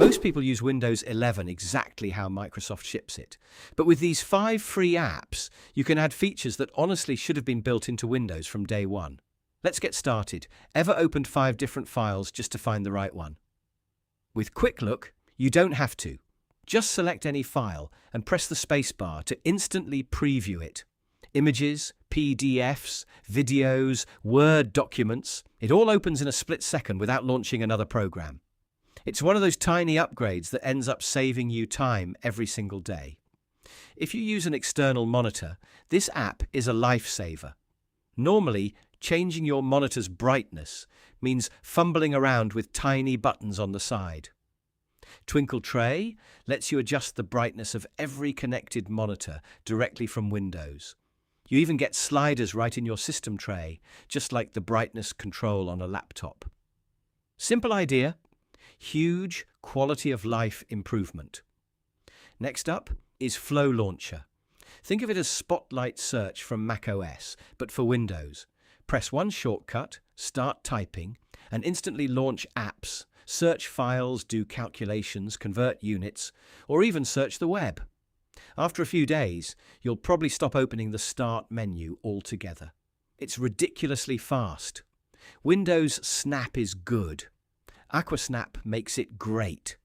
Most people use Windows 11 exactly how Microsoft ships it. But with these 5 free apps, you can add features that honestly should have been built into Windows from day one. Let's get started. Ever opened 5 different files just to find the right one? With Quick Look, you don't have to. Just select any file and press the spacebar to instantly preview it. Images, PDFs, videos, Word documents, it all opens in a split second without launching another program. It's one of those tiny upgrades that ends up saving you time every single day. If you use an external monitor, this app is a lifesaver. Normally, changing your monitor's brightness means fumbling around with tiny buttons on the side. Twinkle Tray lets you adjust the brightness of every connected monitor directly from Windows. You even get sliders right in your system tray, just like the brightness control on a laptop. Simple idea, huge quality of life improvement. Next up is Flow Launcher. Think of it as Spotlight Search from macOS, but for Windows. Press one shortcut, start typing, and instantly launch apps, search files, do calculations, convert units, or even search the web. After a few days, you'll probably stop opening the Start menu altogether. It's ridiculously fast. Windows Snap is good. Aquasnap makes it great.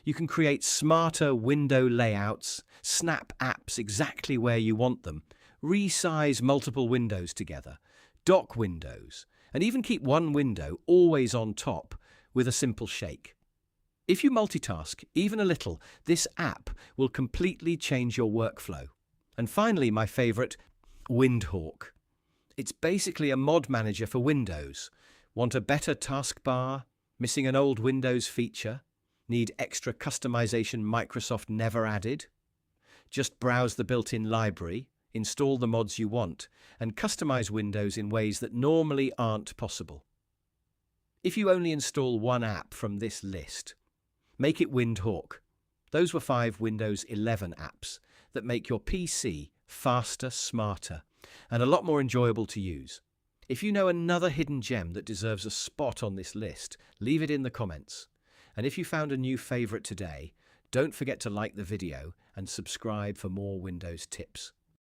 You can create smarter window layouts, snap apps exactly where you want them, resize multiple windows together, dock windows, and even keep one window always on top with a simple shake. If you multitask even a little, this app will completely change your workflow. And finally, my favorite, Windhawk. It's basically a mod manager for Windows. Want a better taskbar? Missing an old Windows feature? Need extra customization Microsoft never added? Just browse the built-in library, install the mods you want, and customize Windows in ways that normally aren't possible. If you only install one app from this list, make it Windhawk. Those were 5 Windows 11 apps that make your PC faster, smarter, and a lot more enjoyable to use. If you know another hidden gem that deserves a spot on this list, leave it in the comments. And if you found a new favorite today, don't forget to like the video and subscribe for more Windows tips.